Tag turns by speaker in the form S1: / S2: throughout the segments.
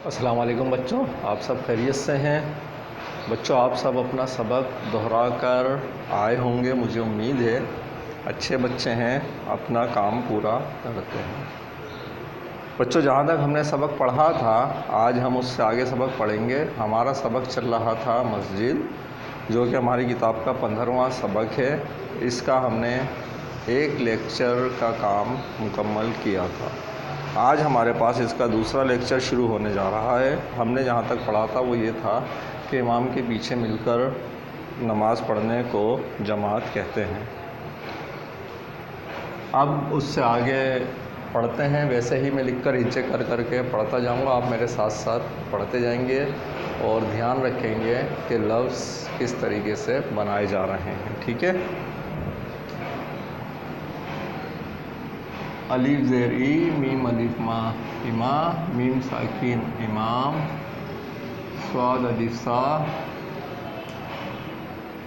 S1: السلام علیکم بچوں، آپ سب خیریت سے ہیں؟ بچوں آپ سب اپنا سبق دہرا کر آئے ہوں گے، مجھے امید ہے اچھے بچے ہیں، اپنا کام پورا کرتے ہیں۔ بچوں جہاں تک ہم نے سبق پڑھا تھا آج ہم اس سے آگے سبق پڑھیں گے۔ ہمارا سبق چل رہا تھا مسجد، جو کہ ہماری کتاب کا 15واں سبق ہے۔ اس کا ہم نے ایک لیکچر کا کام مکمل کیا تھا۔ آج ہمارے پاس اس کا دوسرا لیکچر شروع ہونے جا رہا ہے۔ ہم نے جہاں تک پڑھا تھا وہ یہ تھا کہ امام کے پیچھے مل کر نماز پڑھنے کو جماعت کہتے ہیں۔ اب اس سے آگے پڑھتے ہیں، ویسے ہی میں لکھ کر نیچے کر کے پڑھتا جاؤں گا، آپ میرے ساتھ ساتھ پڑھتے جائیں گے اور دھیان رکھیں گے کہ لفظ کس طریقے سے بنائے جا رہے ہیں، ٹھیک ہے؟ الف زیر ای، میم الف ما اما، میم ساکن امام، صاد الف سا،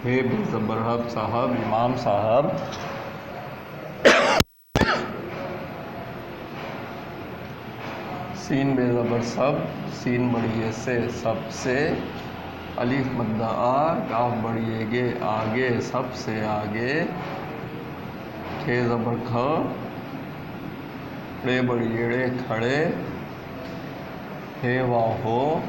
S1: ہے بے زبر حب صاحب امام صاحب، سین بے زبر سب، سین بڑی سے سب سے، الف مدہ آ، کاف بڑی گے آگے سب سے آگے، کھے زبر کھ، ڑے بڑی ایڑے کھڑے، ہے واو ہو،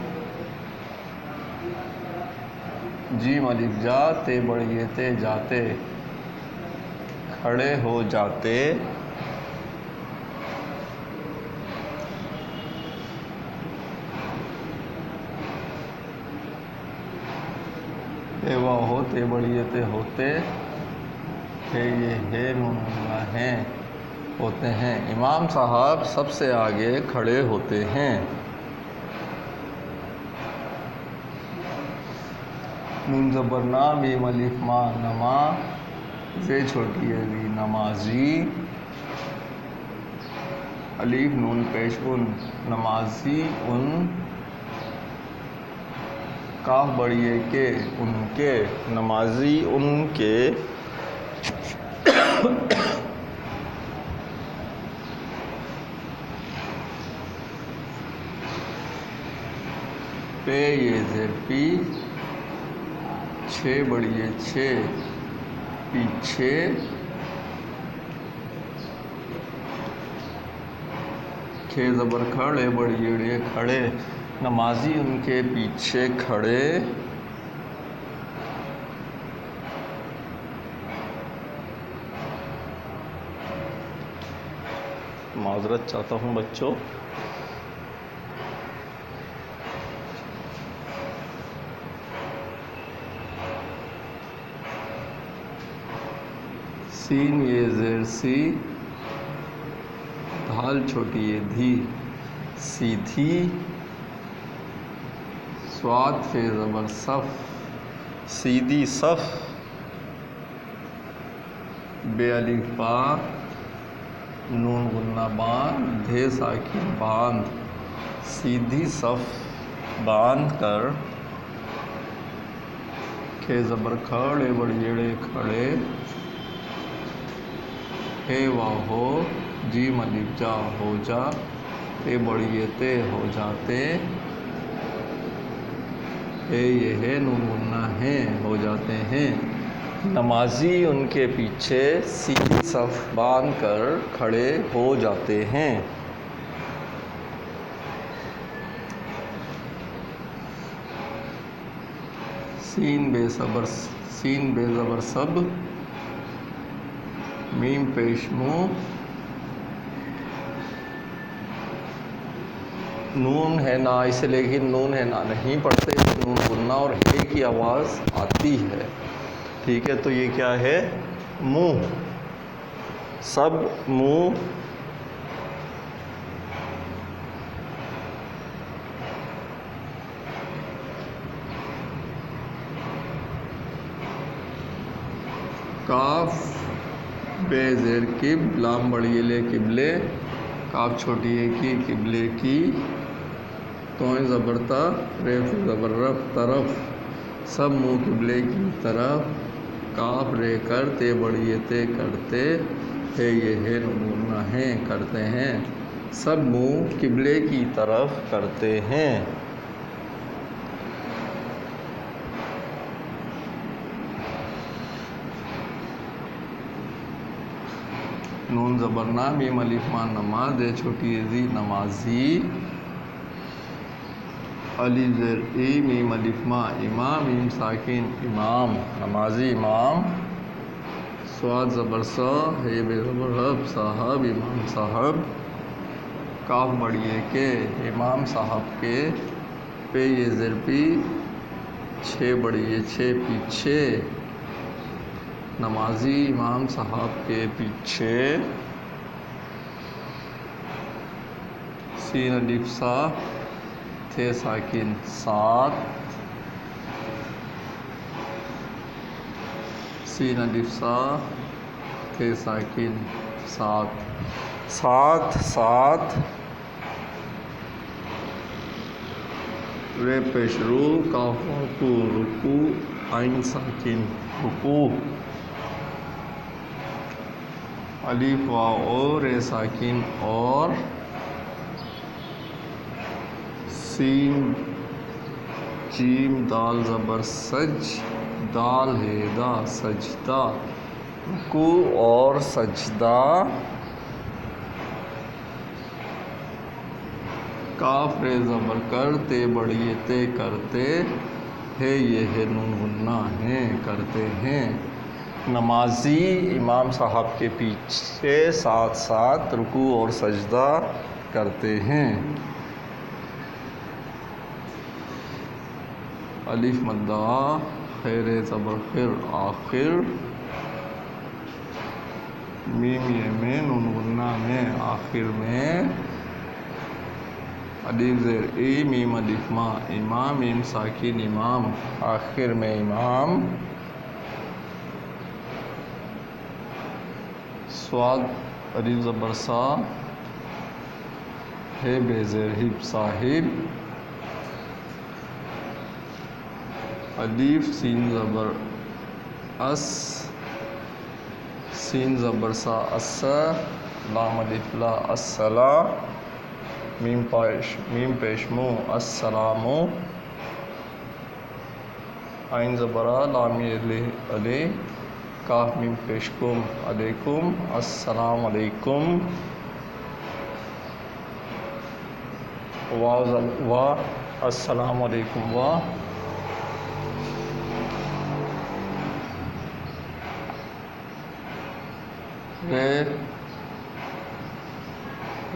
S1: جیم الف جا، تے بڑی تے جاتے، کھڑے ہو جاتے، ہے واو ہو، تے بڑی تے ہوتے، ہے یہ ہے نون ہیں ہوتے ہیں، امام صاحب سب سے آگے کھڑے ہوتے ہیں، نون زبر نا، میم الف ما نما، زے چھوٹی ہے وی نمازی، الف نون پیش ان، نمازی ان، کاف بڑی ہے کے ان کے، نمازی ان کے، پے یہ زیر پی، چھ بڑی ہے چھ پیچھے، کھے زبر کھڑ، اے بڑی ایڑے کھڑے، نمازی ان کے پیچھے کھڑے، معذرت چاہتا ہوں بچوں، سین یہ زیر سی، دھال چھوٹی ہے دھی، سیدھی، صاد فے زبر صف، سیدھی صف، بے الف با، نون غنہ باندھ، دھے ساکن باندھ، سیدھی صف باندھ کر، کھے زبر کھڑ، اے بڑی ایڑے کھڑے، ہے واو ہو، جیم الف جا ہو جا، تے بڑی تے ہو جاتے، ہے یہ ہے نون غنہ ہیں ہو جاتے ہیں، نمازی ان کے پیچھے سیدھی صف باندھ کر کھڑے ہو جاتے ہیں، سین بے زبر سب، میم پیش مو، نون ہے نا اسے لیکن نون ہے نا نہیں پڑھتے، نون غنہ اور ہے کی آواز آتی ہے، ٹھیک ہے؟ تو یہ کیا ہے؟ منہ، سب منہ، کاف بے زیر کب، لام بڑی لے قبلے، کاف چھوٹی ہے کی قبلے کی، توئیں زبرتا، رے فے زبر رف طرف، سب منہ قبلے کی طرف، کاف رے کر، تے بڑی تے کرتے، ہے یہ ہے نون غنہ ہیں کرتے ہیں، سب منہ قبلے کی طرف کرتے ہیں۔ نون زبر نا، میم الف ماں نماز، چھوٹی زی نمازی، الف زیر ای، میم الف ماں امام، میم ساکن امام، نمازی امام، صاد زبر سا، ہے بے زبر ہب، صاحب امام صاحب، کاف بڑی کے، امام صاحب کے، پہ یہ زیر پی، چھ بڑی چھ پیچھے، نمازی امام صاحب کے پیچھے، سین الف سا، تھے ساکن ساتھ، سین الف سا، تھے ساکن ساتھ، ساتھ ساتھ، رے پیش رو، کاف رکو، رکو، عین ساکن رکوع، الف واو، رے ساکن اور، سین جیم دال زبر سج، دال ہے دا، سجدہ، رکوع اور سجدہ، کاف رے زبر کر، تے بڑی تے کرتے، ہے یہ ہے نون غنہ ہیں کرتے ہیں، نمازی امام صاحب کے پیچھے ساتھ ساتھ رکوع اور سجدہ کرتے ہیں، الف مدہ، خیر زبر خر، آخر، میم یہ میں، نون غنہ میں، آخر میں، الف زیر ای، میم الف ماں امام، میم ساکن امام، آخر میں امام، صاد الف زبر سا، ہے بے زیر ہب، صاحب، الف سین زبر اس، سین زبر سا اس، لام الف لا، الصلا، میم پیش مو، السلام، عین زبر آ، لام علی، کاف میم پیش کم، علیکم، السلام علیکم، واو السلام علیکم،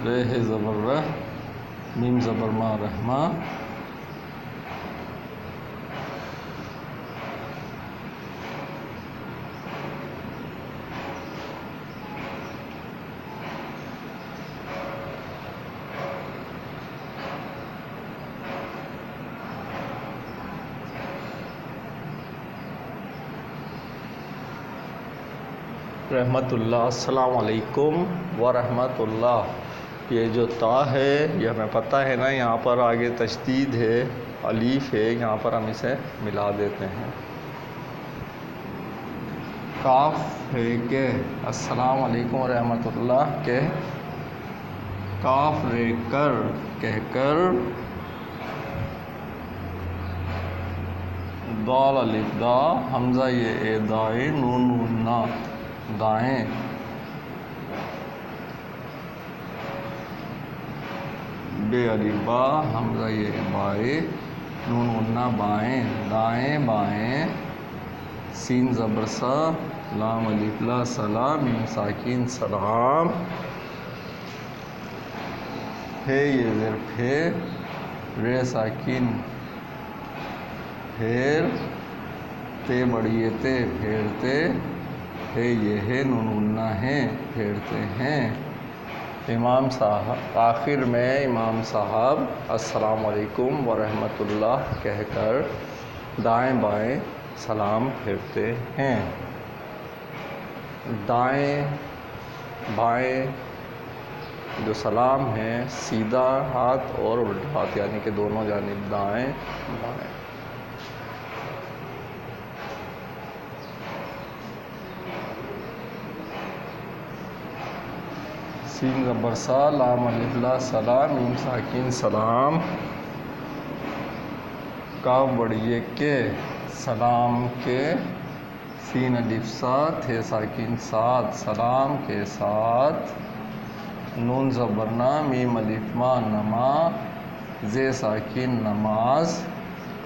S1: رے ہے زبر رہ، میم زبر ما، رحمہ، رحمت اللہ، السلام علیکم ورحمۃ اللہ، یہ جو تا ہے یہ ہمیں پتہ ہے نا، یہاں پر آگے تشدید ہے، الف ہے، یہاں پر ہم اسے ملا دیتے ہیں، کاف ہے کہ، السلام علیکم ورحمۃ اللہ کہ، کاف رے کر، کہہ کر، دال الف دا، حمزہ یہ اے دائیں، نون غنہ دائیں، بے الف با، حمزہ یہ بائیں، نون غنہ بائیں، دائیں بائیں، سین زبر سا، لام الف لا، سلام، میم ساکن سلام، ہے یہ زیر پھر، رے ساکن پھیر، تے بڑی تے پھیرتے، ہے یہ ہے نون غنہ ہیں پھیرتے ہیں، امام صاحب، آخر میں امام صاحب السلام علیکم ورحمۃ اللہ کہہ کر دائیں بائیں سلام پھیرتے ہیں، دائیں بائیں جو سلام ہے، سیدھا ہاتھ اور الٹا ہاتھ، یعنی کہ دونوں جانب دائیں بائیں، سین زبر سا، لام الف لا سلا، میم ساکن سلام، کاف بڑی کے سلام کے، سین الف سا، تھے ساکن سات، سلام کے ساتھ، نون زبرنا، میم الف ما، نما، زے ساکن نماز،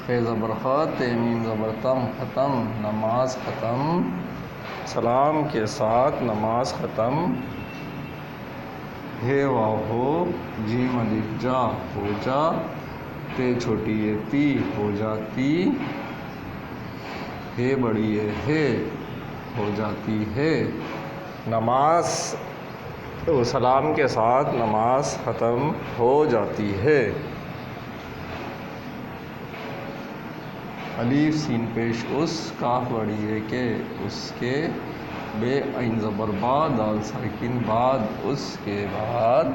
S1: خے زبر خ، تے میم زبر تم، ختم، نماز ختم، سلام کے ساتھ نماز ختم، ہے واو ہو، جیم الف جا، ہو جا، تے چھوٹی ہے تی، ہو جاتی، ہے بڑی ہے، ہو جاتی ہے، نماز سلام کے ساتھ نماز ختم ہو جاتی ہے۔ الف سین پیش اس، کاف بڑی ہے کہ، اس کے، بے عین زبر با، دال ساکن بعد، اس کے بعد،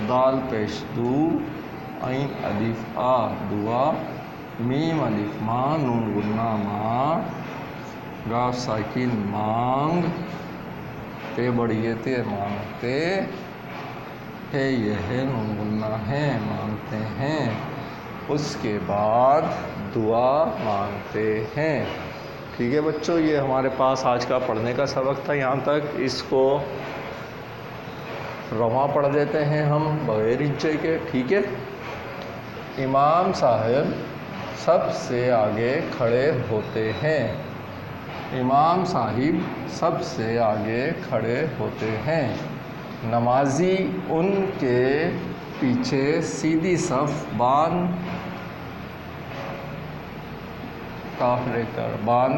S1: دال پیش دو، عین الف آ، دعا، میم الف ما، نون غنہ ما، گاف ساکن مانگ، تے بڑی ہے تے، مانگتے، ہے یہ ہے، نون غنہ ہے، مانگتے ہیں، اس کے بعد دعا مانگتے ہیں۔ ٹھیک ہے بچوں، یہ ہمارے پاس آج کا پڑھنے کا سبق تھا یہاں تک، اس کو رواں پڑھ دیتے ہیں ہم بغیر ہچے کے۔ ٹھیک ہے، امام صاحب سب سے آگے کھڑے ہوتے ہیں، امام صاحب سب سے آگے کھڑے ہوتے ہیں، نمازی ان کے پیچھے سیدھی صف باندھ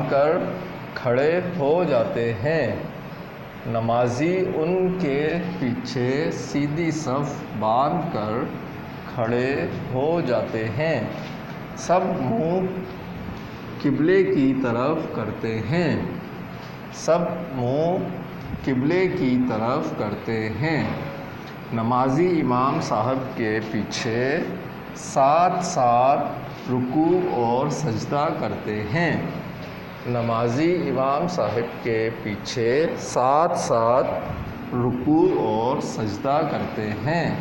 S1: کر کھڑے ہو جاتے ہیں، نمازی ان کے پیچھے سیدھی صف باندھ کر کھڑے ہو جاتے ہیں، سب منہ قبلے کی طرف کرتے ہیں، سب منہ قبلے کی طرف کرتے ہیں، نمازی امام صاحب کے پیچھے ساتھ ساتھ رکوع اور سجدہ کرتے ہیں، نمازی امام صاحب کے پیچھے ساتھ ساتھ رکوع اور سجدہ کرتے ہیں،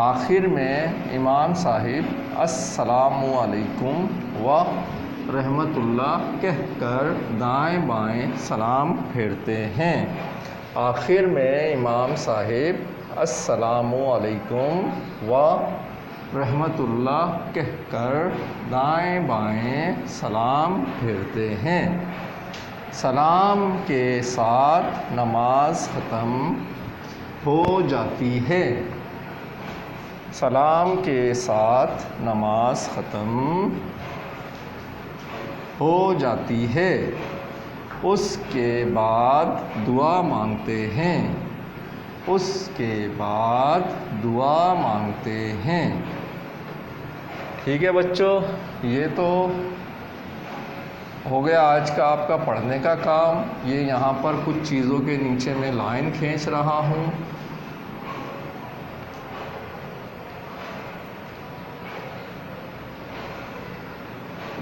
S1: آخر میں امام صاحب السلام علیکم ورحمۃ اللہ کہہ کر دائیں بائیں سلام پھیرتے ہیں، آخر میں امام صاحب السلام علیکم ورحمۃ اللہ کہہ کر دائیں بائیں سلام پھیرتے ہیں، سلام کے ساتھ نماز ختم ہو جاتی ہے، سلام کے ساتھ نماز ختم ہو جاتی ہے، اس کے بعد دعا مانگتے ہیں، اس کے بعد دعا مانگتے ہیں۔ ٹھیک ہے بچوں، یہ تو ہو گیا آج کا آپ کا پڑھنے کا کام، یہ یہاں پر کچھ چیزوں کے نیچے میں لائن کھینچ رہا ہوں،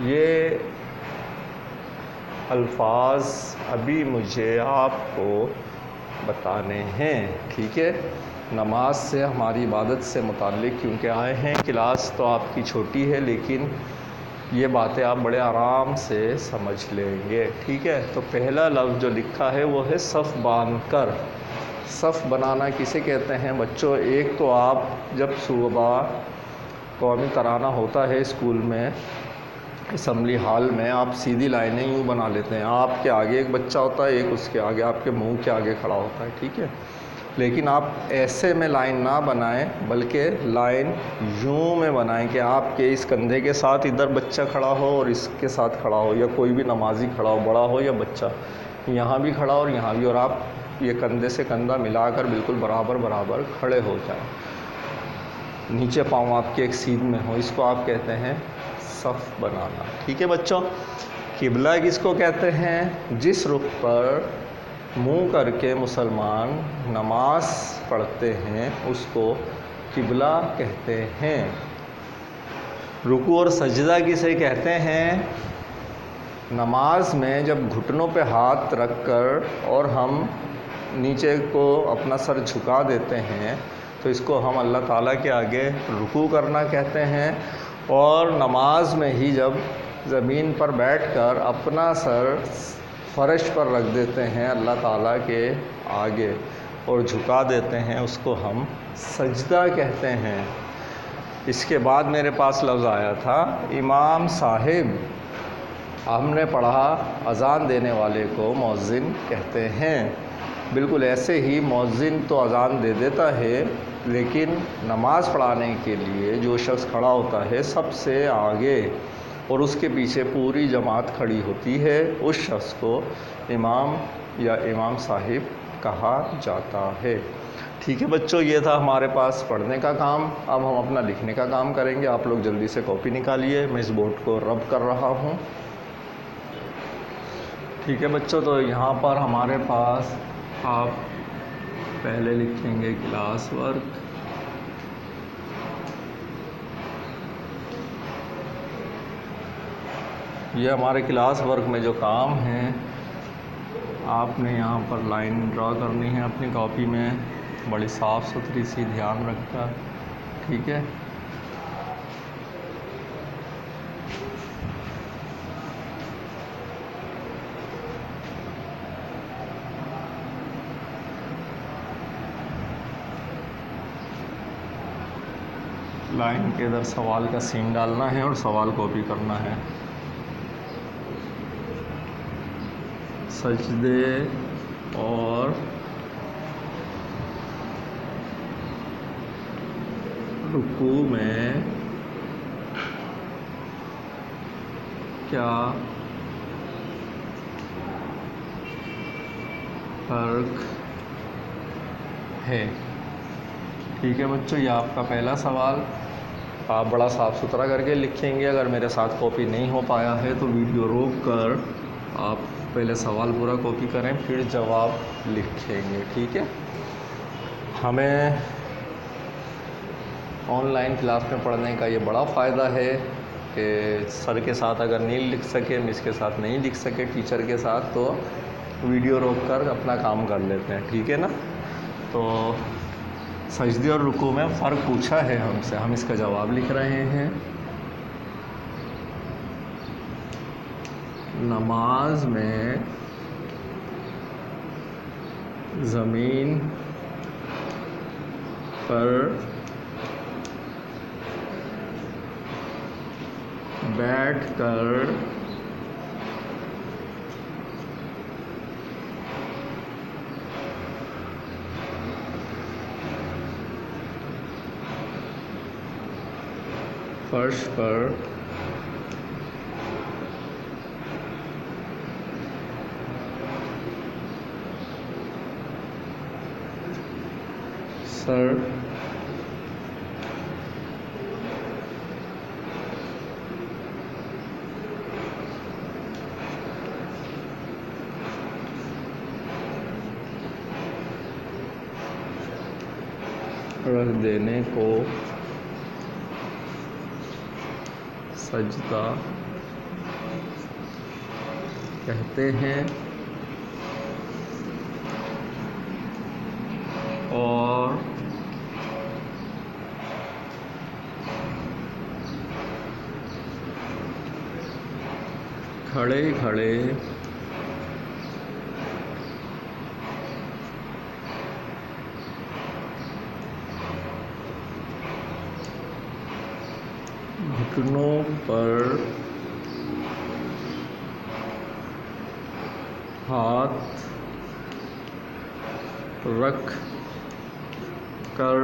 S1: یہ الفاظ ابھی مجھے آپ کو بتانے ہیں۔ ٹھیک ہے، نماز سے ہماری عبادت سے متعلق کیونکہ آئے ہیں، کلاس تو آپ کی چھوٹی ہے لیکن یہ باتیں آپ بڑے آرام سے سمجھ لیں گے۔ ٹھیک ہے، تو پہلا لفظ جو لکھا ہے وہ ہے صف باندھ کر۔ صف بنانا کسے کہتے ہیں بچوں؟ ایک تو آپ جب صبح قومی ترانہ ہوتا ہے اسکول میں، اسمبلی ہال میں، آپ سیدھی لائنیں یوں بنا لیتے ہیں، آپ کے آگے ایک بچہ ہوتا ہے، ایک اس کے آگے آپ کے منہ کے آگے کھڑا ہوتا ہے۔ ٹھیک ہے، لیکن آپ ایسے میں لائن نہ بنائیں بلکہ لائن یوں میں بنائیں کہ آپ کے اس کندھے کے ساتھ ادھر بچہ کھڑا ہو اور اس کے ساتھ کھڑا ہو، یا کوئی بھی نمازی کھڑا ہو، بڑا ہو یا بچہ، یہاں بھی کھڑا ہو اور یہاں بھی، اور آپ یہ کندھے سے کندھا ملا کر بالکل برابر برابر کھڑے ہو جائیں، نیچے پاؤں آپ کے ایک سیدھ میں ہو، اس کو آپ کہتے ہیں صف بنانا۔ ٹھیک ہے بچوں، قبلہ کس کو کہتے ہیں؟ جس رخ پر منہ کر کے مسلمان نماز پڑھتے ہیں اس کو قبلہ کہتے ہیں۔ رکوع اور سجدہ کسے کہتے ہیں؟ نماز میں جب گھٹنوں پہ ہاتھ رکھ کر اور ہم نیچے کو اپنا سر جھکا دیتے ہیں تو اس کو ہم اللہ تعالیٰ کے آگے رکوع کرنا کہتے ہیں، اور نماز میں ہی جب زمین پر بیٹھ کر اپنا سر فرش پر رکھ دیتے ہیں اللہ تعالیٰ کے آگے اور جھکا دیتے ہیں، اس کو ہم سجدہ کہتے ہیں۔ اس کے بعد میرے پاس لفظ آیا تھا امام صاحب، ہم نے پڑھا اذان دینے والے کو مؤذن کہتے ہیں۔ بالکل ایسے ہی مؤذن تو اذان دے دیتا ہے، لیکن نماز پڑھانے کے لیے جو شخص کھڑا ہوتا ہے سب سے آگے اور اس کے پیچھے پوری جماعت کھڑی ہوتی ہے، اس شخص کو امام یا امام صاحب کہا جاتا ہے۔ ٹھیک ہے بچوں، یہ تھا ہمارے پاس پڑھنے کا کام۔ اب ہم اپنا لکھنے کا کام کریں گے۔ آپ لوگ جلدی سے کاپی نکالیے، میں اس بورڈ کو رب کر رہا ہوں۔ ٹھیک ہے بچوں، تو یہاں پر ہمارے پاس آپ پہلے لکھیں گے کلاس ورک، یہ ہمارے کلاس ورک میں جو کام ہیں آپ نے یہاں پر لائن ڈرا کرنی ہے اپنی کاپی میں، بڑی صاف ستھری سی، دھیان رکھ کر، ٹھیک ہے۔ لائن کے ادھر سوال کا سین ڈالنا ہے اور سوال کاپی کرنا ہے۔ سجدے اور رکوع میں کیا فرق ہے؟ ٹھیک ہے بچوں، یہ آپ کا پہلا سوال، آپ بڑا صاف ستھرا کر کے لکھیں گے۔ اگر میرے ساتھ کاپی نہیں ہو پایا ہے تو ویڈیو روک کر آپ پہلے سوال پورا کاپی کریں، پھر جواب لکھیں گے، ٹھیک ہے۔ ہمیں آن لائن کلاس میں پڑھنے کا یہ بڑا فائدہ ہے کہ سر کے ساتھ اگر نہیں لکھ سکے، مس کے ساتھ نہیں لکھ سکے، ٹیچر کے ساتھ، تو ویڈیو روک کر اپنا کام کر لیتے ہیں، ٹھیک ہے نا۔ تو سجدے اور رکوع میں فرق پوچھا ہے ہم سے، ہم اس کا جواب لکھ رہے ہیں۔ نماز میں زمین پر بیٹھ کر فرش پر سر رکھ دینے کو سجدہ کہتے ہیں، اور کھڑے کھڑے گھٹنوں پر ہاتھ رکھ کر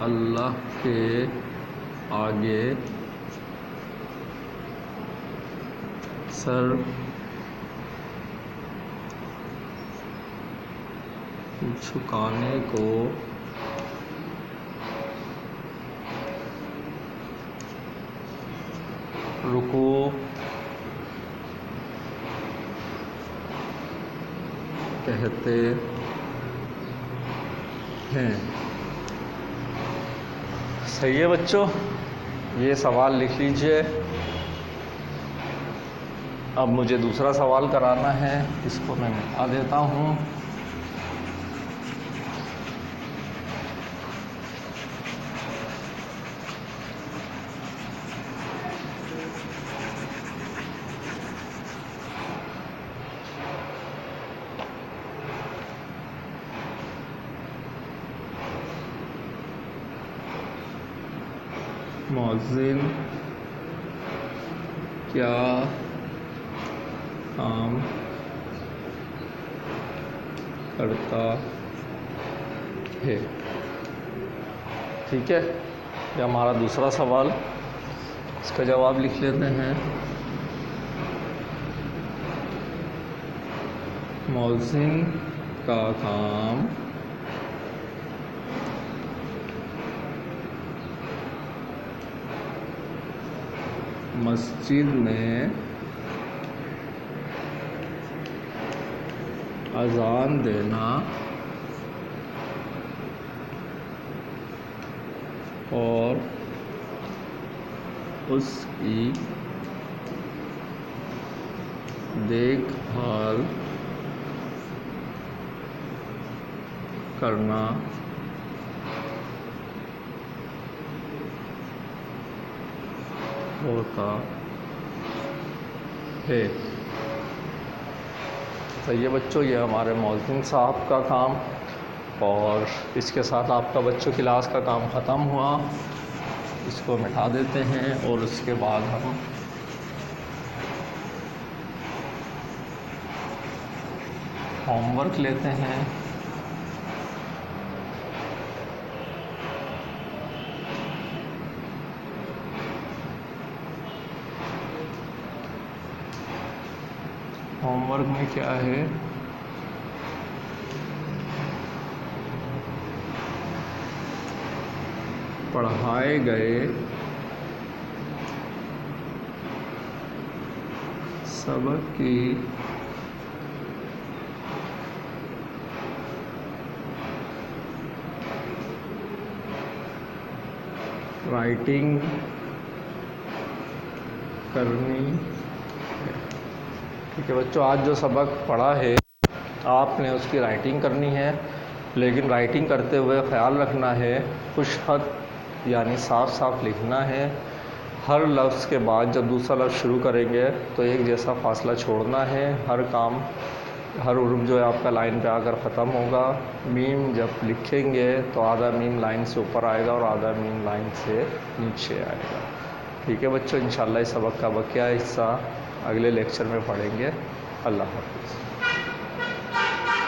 S1: اللہ کے آگے سر جھکانے کو رکوع کہتے ہیں۔ صحیح ہے بچوں، یہ سوال لکھ لیجئے۔ اب مجھے دوسرا سوال کرانا ہے، اس کو میں مٹا دیتا ہوں۔ مؤذن کیا کام کرتا ہے؟ ٹھیک ہے، یہ ہمارا دوسرا سوال، اس کا جواب لکھ لیتے ہیں۔ مؤذن کا کام مسجد میں اذان دینا اور اس کی دیکھ بھال کرنا ہوتا ہے۔ صحیح ہے بچوں، یہ ہمارے مؤذن صاحب کا کام، اور اس کے ساتھ آپ کا بچوں کلاس کا کام ختم ہوا۔ اس کو مٹا دیتے ہیں اور اس کے بعد ہم ہوم ورک لیتے ہیں۔ ہوم ورک میں کیا ہے؟ پڑھائے گئے سبق کی رائٹنگ کرنی ہے۔ ٹھیک ہے بچوں، آج جو سبق پڑھا ہے آپ نے اس کی رائٹنگ کرنی ہے، لیکن رائٹنگ کرتے ہوئے خیال رکھنا ہے خوش خط یعنی صاف صاف لکھنا ہے۔ ہر لفظ کے بعد جب دوسرا لفظ شروع کریں گے تو ایک جیسا فاصلہ چھوڑنا ہے۔ ہر حرف جو ہے آپ کا لائن پہ آ کر ختم ہوگا۔ میم جب لکھیں گے تو آدھا میم لائن سے اوپر آئے گا اور آدھا میم لائن سے نیچے آئے گا۔ ٹھیک ہے بچوں، انشاءاللہ اس سبق کا بقیہ حصہ اگلے لیکچر میں پڑھیں گے۔ اللہ حافظ۔